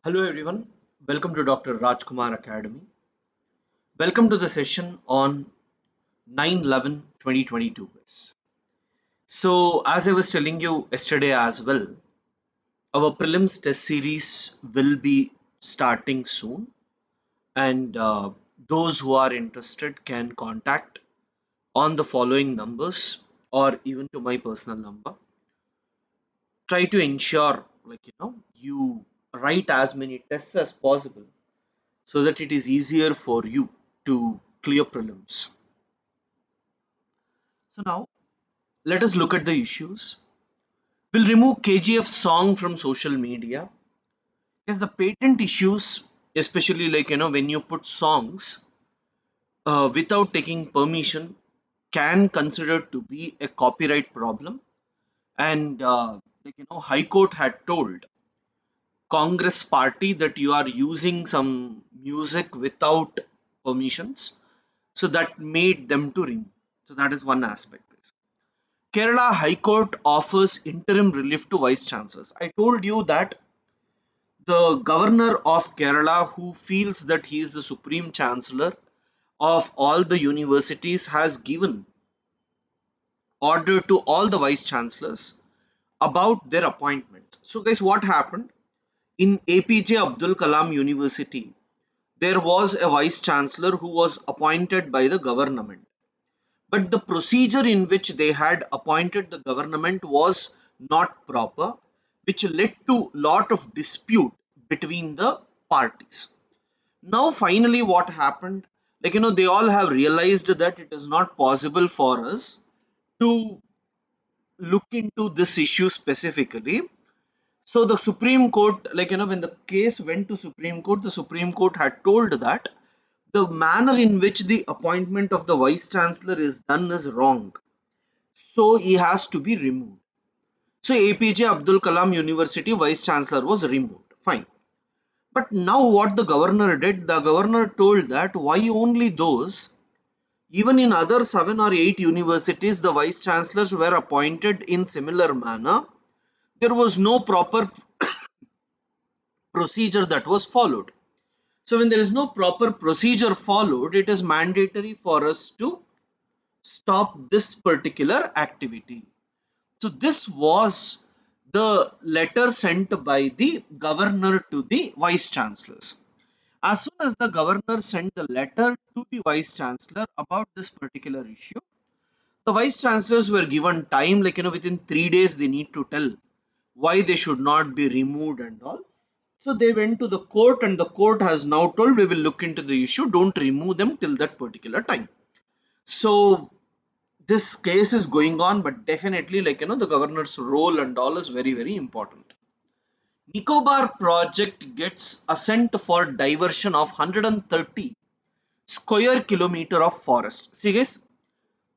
Hello everyone, welcome to Dr. Rajkumar Academy. Welcome to the session on 9/11/2022. So, as I was telling you yesterday as well, our prelims test series will be starting soon, and those who are interested can contact on the following numbers or even to my personal number. Try to ensure, you write as many tests as possible so that it is easier for you to clear prelims. So now let us look at the issues. We'll remove KGF song from social media. Yes, the patent issues, especially when you put songs without taking permission, can consider to be a copyright problem. And High Court had told Congress party that you are using some music without permissions, so that made them to remove. So that is one aspect. Kerala High Court offers interim relief to vice chancellors. I told you that the governor of Kerala, who feels that he is the supreme chancellor of all the universities, has given order to all the vice chancellors about their appointments. So, guys, what happened in APJ Abdul Kalam University? There was a vice chancellor who was appointed by the government, but the procedure in which they had appointed the government was not proper, which led to lot of dispute between the parties. Now finally what happened, they all have realized that it is not possible for us to look into this issue specifically. So the Supreme Court, when the case went to Supreme Court, the Supreme Court had told that the manner in which the appointment of the vice chancellor is done is wrong, so he has to be removed. So APJ Abdul Kalam University vice chancellor was removed. Fine. But now what the governor did, the governor told that why only those, even in other 7 or 8 universities, the vice chancellors were appointed in similar manner. There was no proper procedure that was followed. So when there is no proper procedure followed, it is mandatory for us to stop this particular activity. So this was the letter sent by the governor to the vice chancellors. As soon as the governor sent the letter to the vice chancellor about this particular issue, the vice chancellors were given time, within 3 days they need to tell why they should not be removed and all. So they went to the court, and the court has now told we will look into the issue, don't remove them till that particular time. So this case is going on, but definitely, the governor's role and all is very, very important. Nicobar project gets assent for diversion of 130 square kilometer of forest. See guys,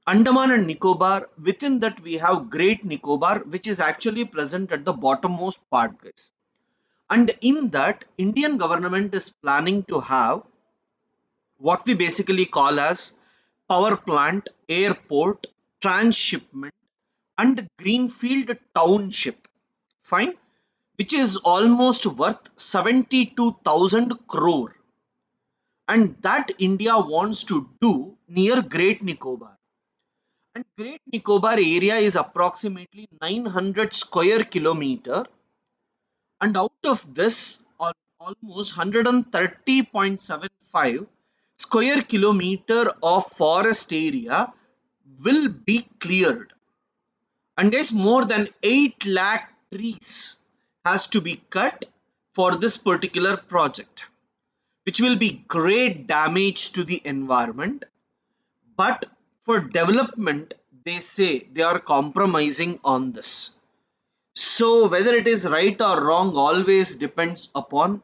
Andaman and Nicobar, within that we have Great Nicobar, which is actually present at the bottommost part, guys. And in that, Indian government is planning to have what we basically call as power plant, airport, transshipment, and greenfield township. Fine, which is almost worth 72,000 crore, and that India wants to do near Great Nicobar. And Great Nicobar area is approximately 900 square kilometer, and out of this, almost 130.75 square kilometer of forest area will be cleared. And guys, more than 8 lakh trees has to be cut for this particular project, which will be great damage to the environment. But for development, they say they are compromising on this. So whether it is right or wrong always depends upon,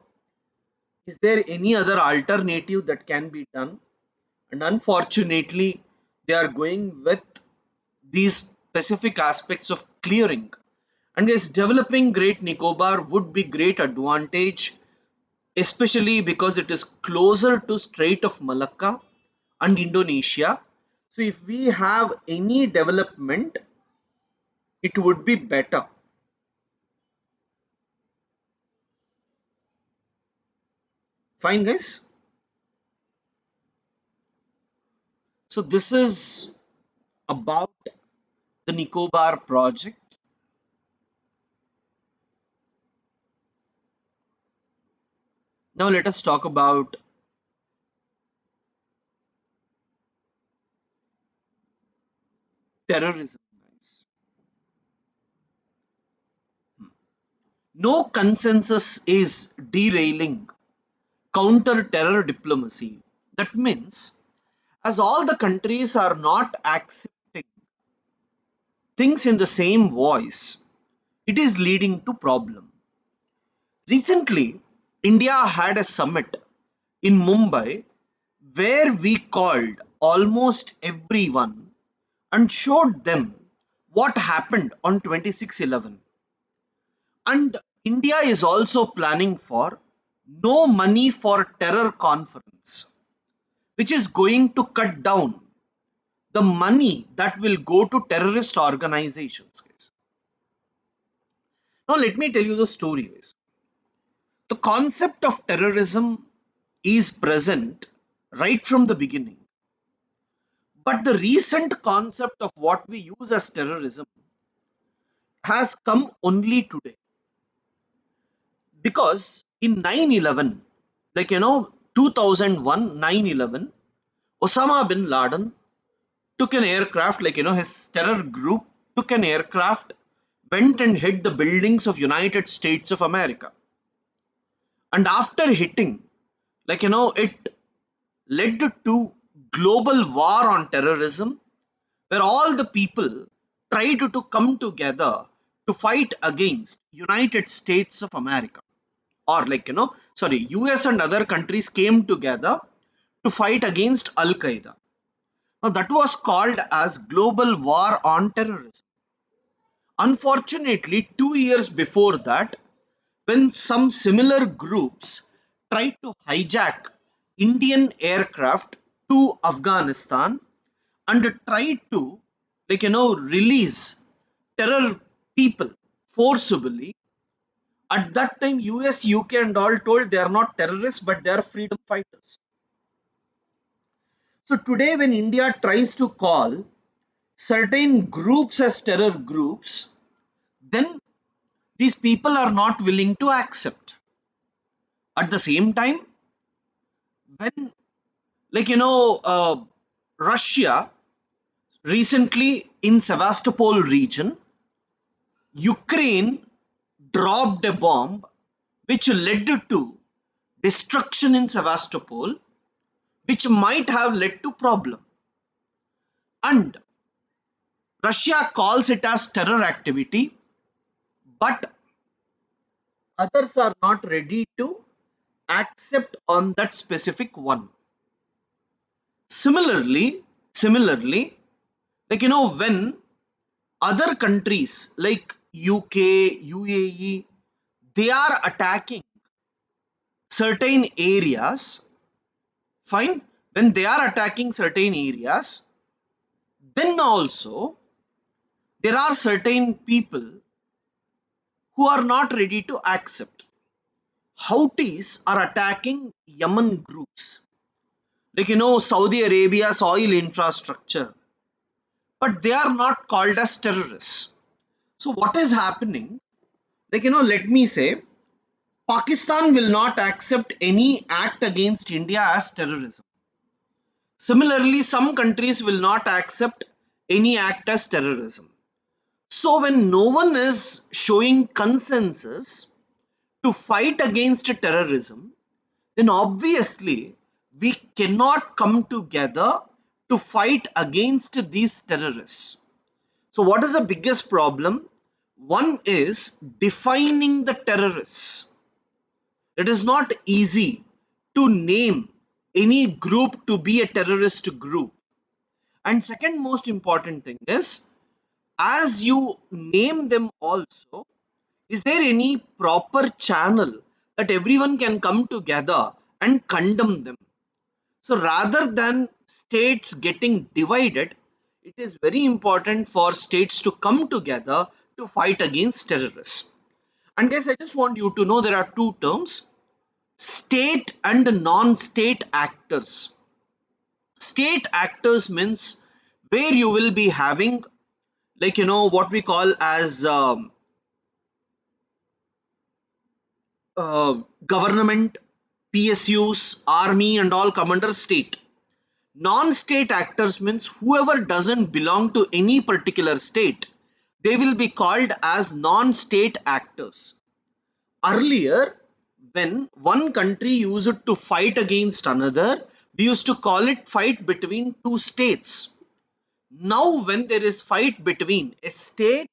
is there any other alternative that can be done. And unfortunately they are going with these specific aspects of clearing. And yes, developing Great Nicobar would be great advantage, especially because it is closer to Strait of Malacca and Indonesia. So if we have any development, it would be better. Fine, guys. So this is about the Nicobar project. Now let us talk about terrorism, guys. No consensus is derailing counter-terror diplomacy. That means, as all the countries are not accepting things in the same voice, it is leading to problem. Recently, India had a summit in Mumbai where we called almost everyone and showed them what happened on 26/11. And India is also planning for no money for terror conference, which is going to cut down the money that will go to terrorist organizations. Now, let me tell you the story, guys. The concept of terrorism is present right from the beginning, but the recent concept of what we use as terrorism has come only today, because in 9/11, 2001 9/11, Osama bin Laden took an aircraft, his terror group took an aircraft, went and hit the buildings of United States of America. And after hitting, it led to global war on terrorism, where all the people tried to come together to fight against United States of America, or sorry, US and other countries came together to fight against Al Qaeda. Now that was called as global war on terrorism. Unfortunately, 2 years before that, when some similar groups tried to hijack Indian aircraft to Afghanistan and tried to release terror people forcibly, at that time US, UK and all told they are not terrorists but they are freedom fighters. So today when India tries to call certain groups as terror groups, then these people are not willing to accept. At the same time, when Russia recently in Sevastopol region, Ukraine dropped a bomb which led to destruction in Sevastopol, which might have led to problem. And Russia calls it as terror activity, but others are not ready to accept on that specific one. Similarly, when other countries like UK, UAE, they are attacking certain areas, fine, when they are attacking certain areas, then also there are certain people who are not ready to accept. Houthis are attacking Yemen groups, Saudi Arabia's oil infrastructure, but they are not called as terrorists. So what is happening? Let me say, Pakistan will not accept any act against India as terrorism. Similarly, some countries will not accept any act as terrorism. So when no one is showing consensus to fight against terrorism, then obviously we cannot come together to fight against these terrorists. So what is the biggest problem? One is defining the terrorists. It is not easy to name any group to be a terrorist group. And second most important thing is, as you name them also, is there any proper channel that everyone can come together and condemn them? So rather than states getting divided, it is very important for states to come together to fight against terrorists. And guys, I just want you to know there are two terms: State and non-state actors. State actors means where you will be having, like, what we call as government, PSUs, army, and all come under state. Non-state actors means whoever doesn't belong to any particular state, they will be called as non-state actors. Earlier, when one country used to fight against another, we used to call it fight between two states. Now, when there is fight between a state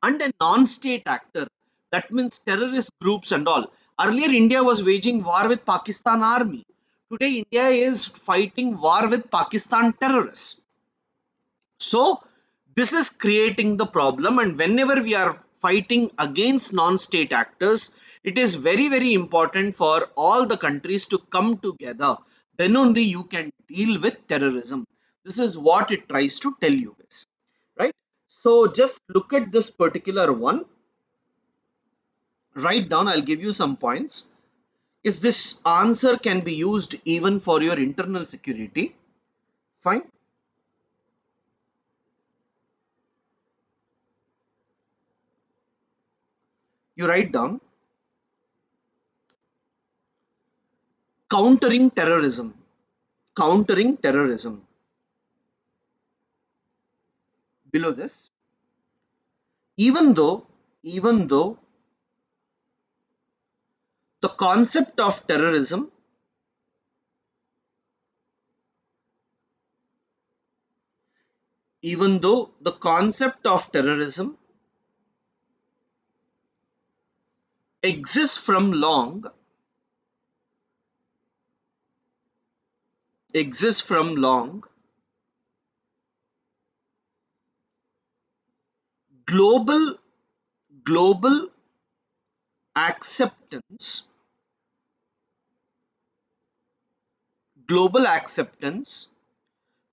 and a non-state actor, that means terrorist groups and all. Earlier, India was waging war with Pakistan army. Today, India is fighting war with Pakistan terrorists. So this is creating the problem, and whenever we are fighting against non-state actors, it is very, very important for all the countries to come together. Then only you can deal with terrorism. This is what it tries to tell you guys, right? So just look at this particular one. Write down, I'll give you some points. Is this answer can be used even for your internal security? Fine. You write down countering terrorism. Countering terrorism. Below this, even though the concept of terrorism even though the concept of terrorism exists from long exists from long, global global acceptance global acceptance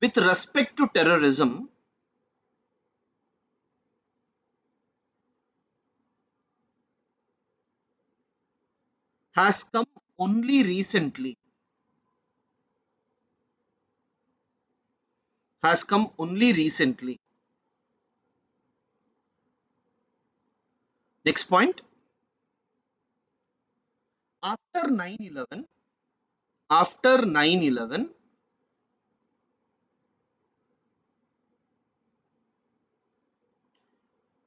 with respect to terrorism has come only recently. Has come only recently. Next point. After 9/11, after 9/11,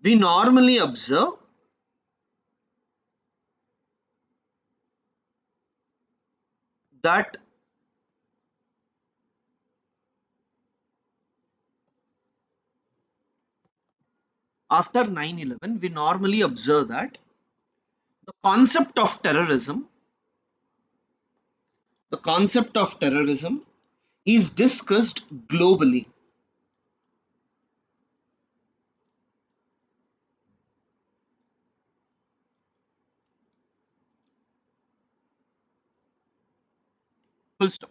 we normally observe that after 9/11 we normally observe that the concept of terrorism the concept of terrorism is discussed globally. Full stop.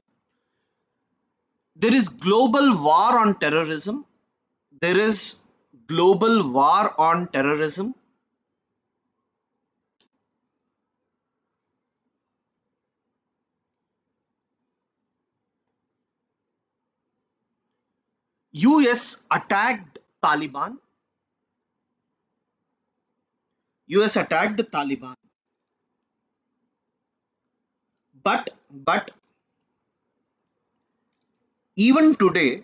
There is global war on terrorism. There is global war on terrorism. US attacked Taliban. US attacked Taliban. But even today,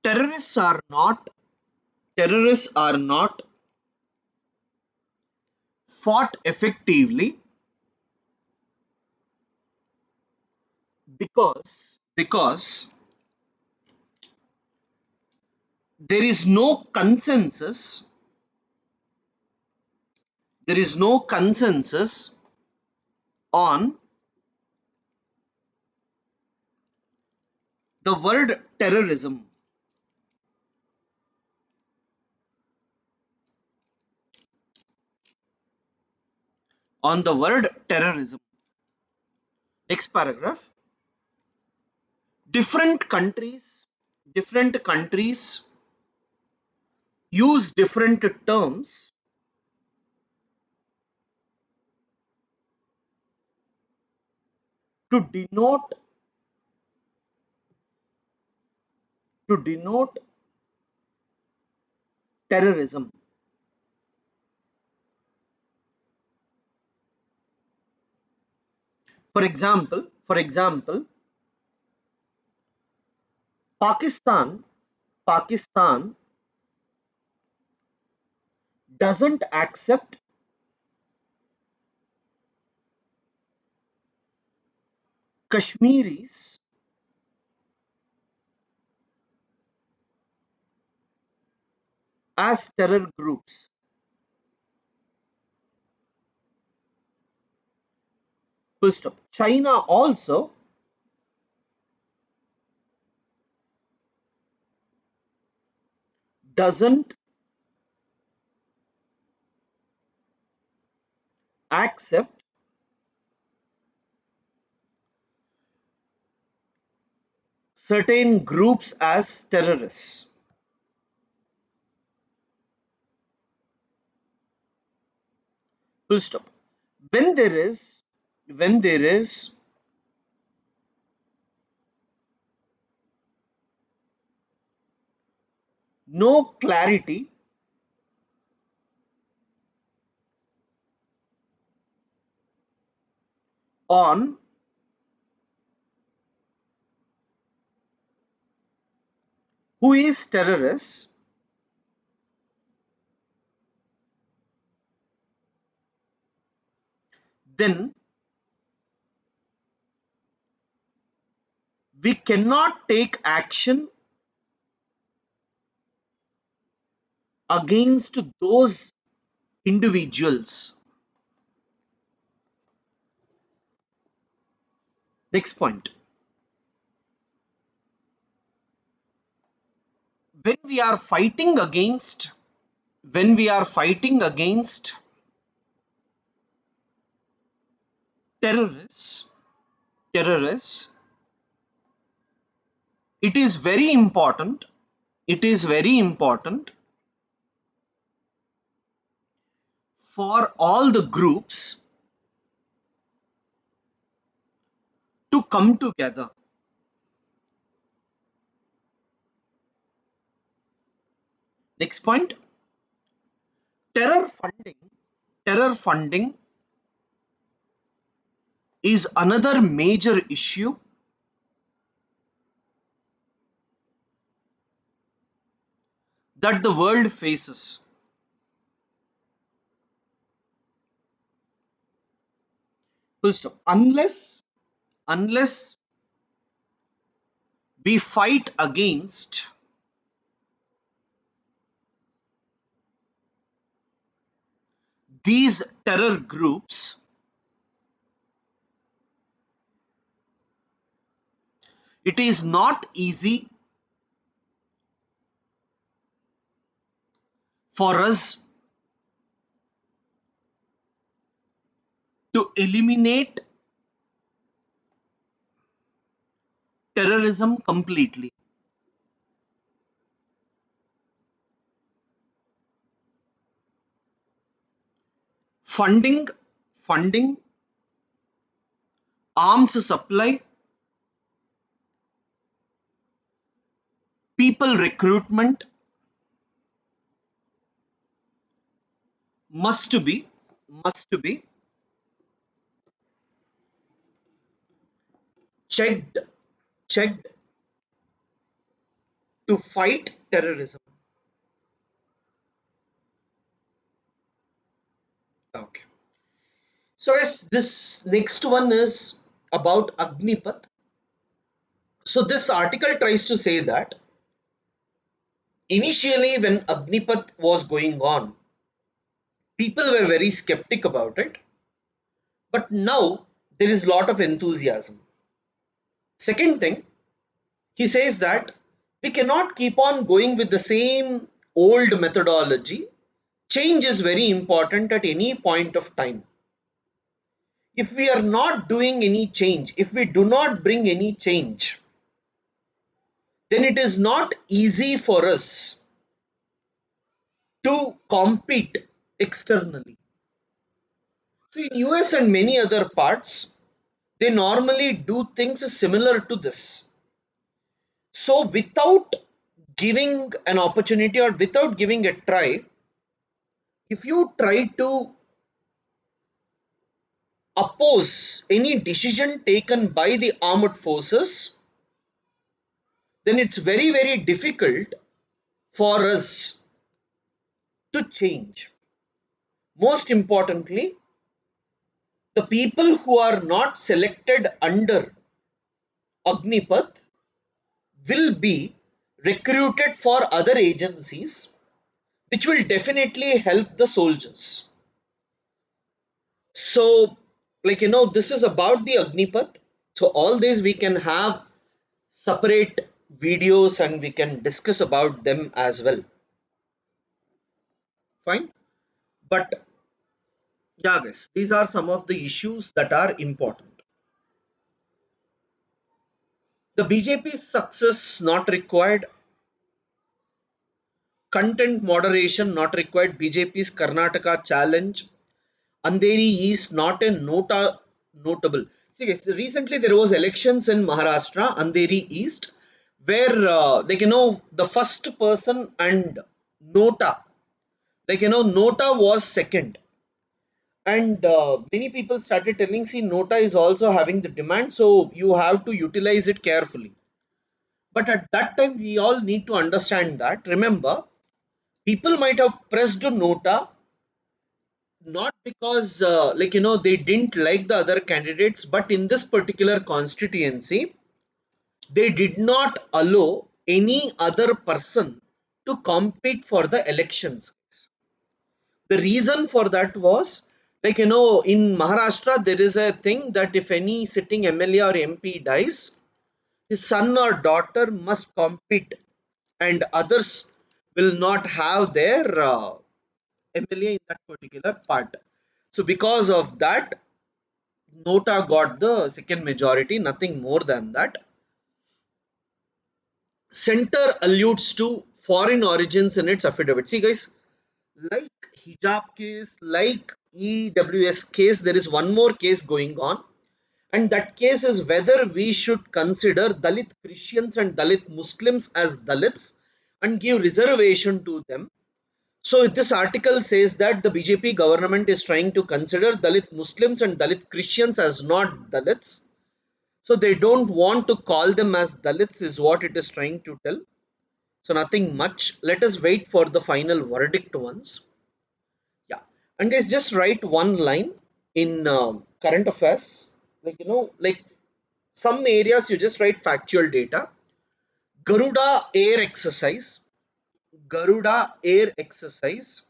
terrorists are not terrorists are not fought effectively because there is no consensus there is no consensus on the word terrorism. On the word terrorism. Next paragraph. Different countries use different terms to denote terrorism. For example, Pakistan doesn't accept Kashmiris as terror groups. Full stop. China also doesn't accept certain groups as terrorists. Full stop. When there is when there is no clarity on who is terrorist, then we cannot take action against those individuals. Next point. When we are fighting against when we are fighting against terrorists terrorists, it is very important for all the groups to come together. Next point. Terror funding terror funding is another major issue that the world faces. Full stop. Unless we fight against these terror groups, it is not easy for us to eliminate terrorism completely. Funding, arms supply, people recruitment must be checked checked to fight terrorism. Okay. So yes, this next one is about Agnipath. So this article tries to say that initially when Agnipath was going on, people were very skeptic about it, but now there is a lot of enthusiasm. Second thing, he says that we cannot keep on going with the same old methodology. Change is very important at any point of time. If we are not doing any change, if we do not bring any change, then it is not easy for us to compete externally. So in US and many other parts, they normally do things similar to this. So without giving an opportunity or without giving a try, if you try to oppose any decision taken by the armed forces, then it's very, very difficult for us to change. Most importantly, the people who are not selected under Agneepath will be recruited for other agencies, which will definitely help the soldiers. So, this is about the Agnipath. So, all these we can have separate videos and we can discuss about them as well. Fine. But yeah, guys, these are some of the issues that are important. The BJP's success not required, content moderation not required. BJP's Karnataka challenge, Andheri is not a notable. See, guys, recently there was elections in Maharashtra, Andheri East, where the first person and Nota, Nota was second, and many people started telling, see, Nota is also having the demand, so you have to utilize it carefully. But at that time, we all need to understand that. Remember, people might have pressed Nota not because they didn't like the other candidates, but in this particular constituency they did not allow any other person to compete for the elections. The reason for that was, in Maharashtra there is a thing that if any sitting MLA or MP dies, his son or daughter must compete and others will not have their MLA in that particular part. So because of that, Nota got the second majority, nothing more than that. Center alludes to foreign origins in its affidavit. See, guys, like hijab case, like EWS case, there is one more case going on, and that case is whether we should consider Dalit Christians and Dalit Muslims as Dalits and give reservation to them. So this article says that the BJP government is trying to consider Dalit Muslims and Dalit Christians as not Dalits. So they don't want to call them as Dalits is what it is trying to tell. So nothing much. Let us wait for the final verdict once. Yeah. And guys, just write one line in current affairs. Like some areas you just write factual data. Garuda air exercise. Garuda air exercise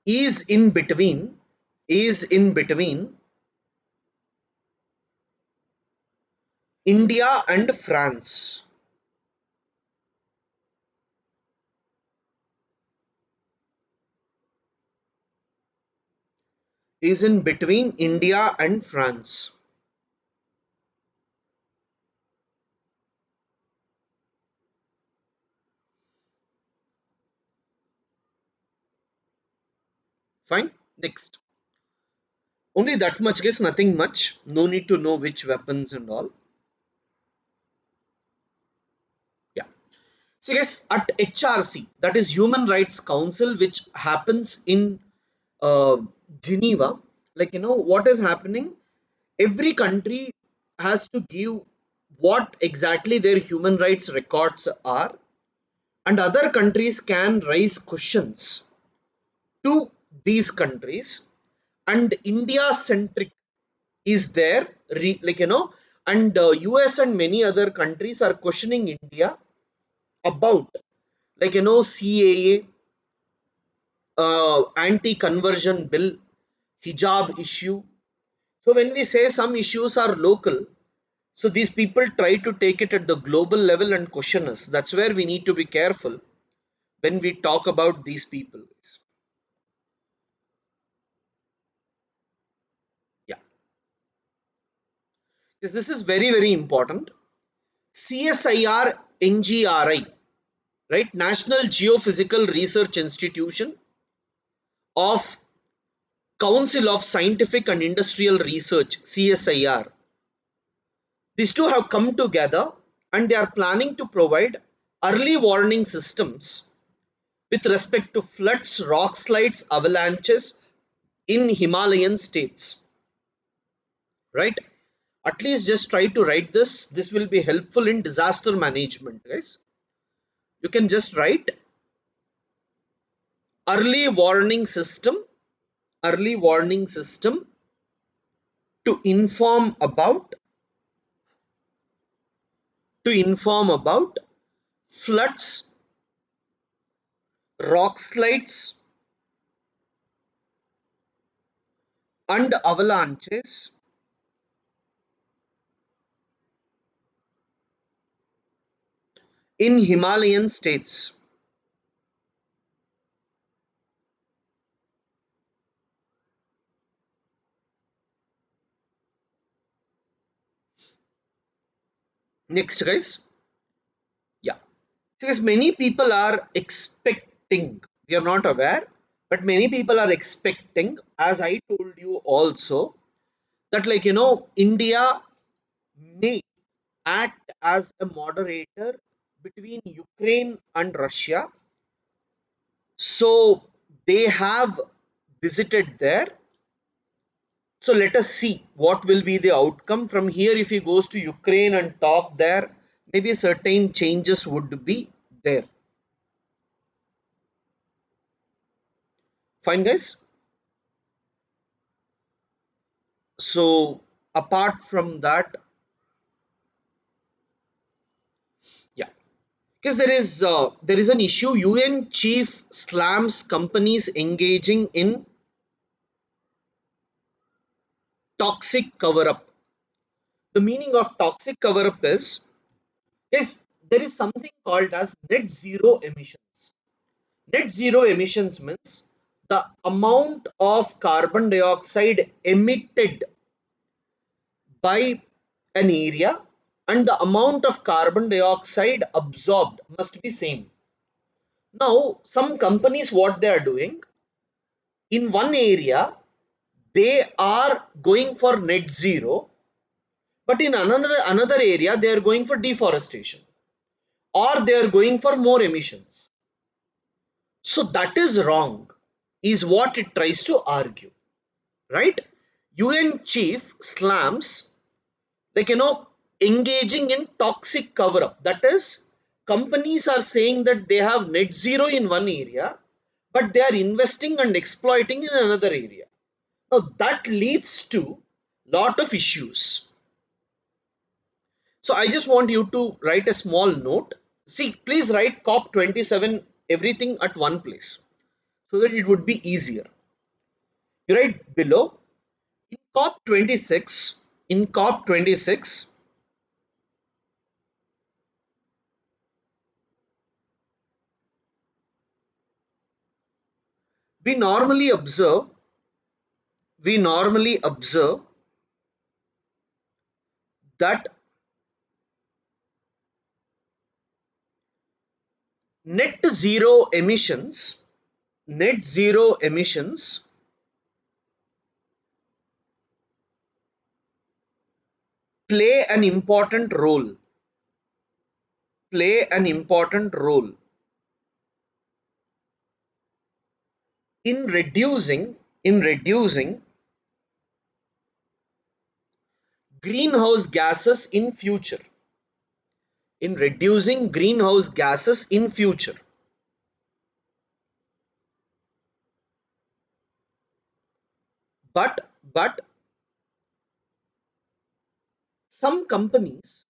is in between is in between India and France. Is in between India and France. Fine. Next. Only that much, guess, nothing much. No need to know which weapons and all. Yeah. See, guys, at HRC, that is Human Rights Council, which happens in uh, Geneva, what is happening? Every country has to give what exactly their human rights records are, and other countries can raise questions to these countries, and India centric is there, and US and many other countries are questioning India about CAA, anti-conversion bill, hijab issue. So when we say some issues are local, so these people try to take it at the global level and question us. That's where we need to be careful when we talk about these people. Yeah, because this is very, very important. CSIR NGRI, right? National Geophysical Research Institution of Council of Scientific and Industrial Research, CSIR. These two have come together and they are planning to provide early warning systems with respect to floods, rock slides, avalanches in Himalayan states. Right? At least just try to write this. This will be helpful in disaster management, guys. You can just write early warning system, early warning system to inform about floods, rock slides, and avalanches in Himalayan states. Next, guys. Yeah. Because many people are expecting, we are not aware, but many people are expecting, as I told you also, that India may act as a moderator between Ukraine and Russia. So they have visited there. So let us see what will be the outcome from here. If he goes to Ukraine and talk there, maybe certain changes would be there. Fine, guys. So apart from that, yeah, because there is an issue. UN chief slams companies engaging in toxic cover up. The meaning of toxic cover up is there is something called as net zero emissions. Net zero emissions means the amount of carbon dioxide emitted by an area and the amount of carbon dioxide absorbed must be same. Now some companies, what they are doing in one area, they are going for net zero, but in another area they are going for deforestation, or they are going for more emissions. So that is wrong, is what it tries to argue, right? UN chief slams, like engaging in toxic cover up. That is, companies are saying that they have net zero in one area, but they are investing and exploiting in another area. Now that leads to lot of issues. So I just want you to write a small note. See, please write COP27 everything at one place so that it would be easier. You write below in COP26, in COP26, we normally observe, we normally observe that net zero emissions, net zero emissions play an important role, play an important role in reducing greenhouse gases in future, in reducing greenhouse gases in future. But some companies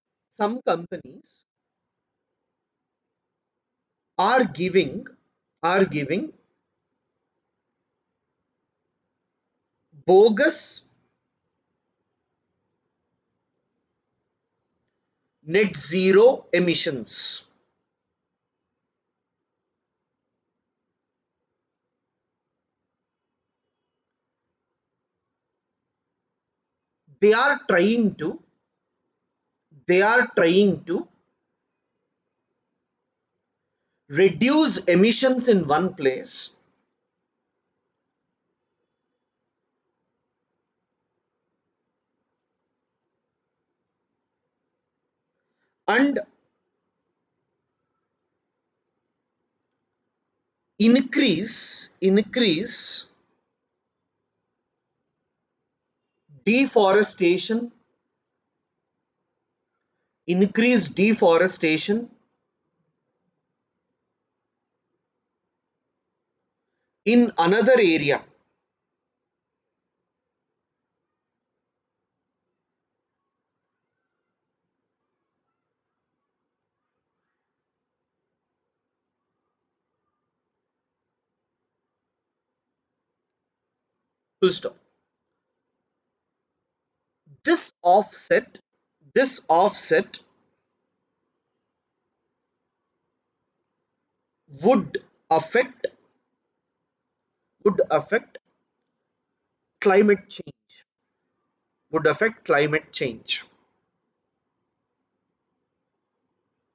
are giving bogus net zero emissions. They are trying to they are trying to reduce emissions in one place and increase deforestation, increase deforestation in another area. Full stop. This offset, this offset would affect would affect climate change. Would affect climate change.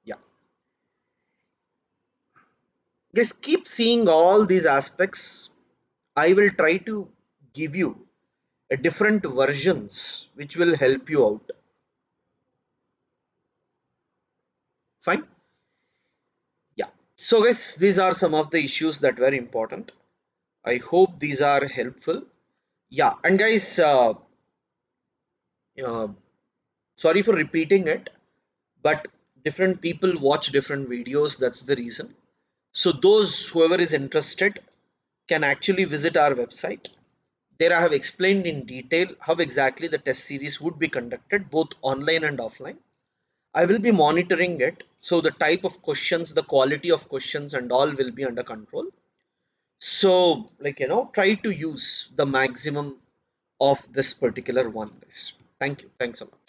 Yeah. Just keep seeing all these aspects. I will try to give you a different versions which will help you out. Fine. Yeah. So guys, these are some of the issues that were important. I hope these are helpful. Yeah, and guys, uh, sorry for repeating it, but different people watch different videos. That's the reason. So those whoever is interested can actually visit our website. There I have explained in detail how exactly the test series would be conducted, both online and offline. I will be monitoring it, so the type of questions, the quality of questions, and all will be under control. So, like try to use the maximum of this particular one, guys. Thank you. Thanks a lot.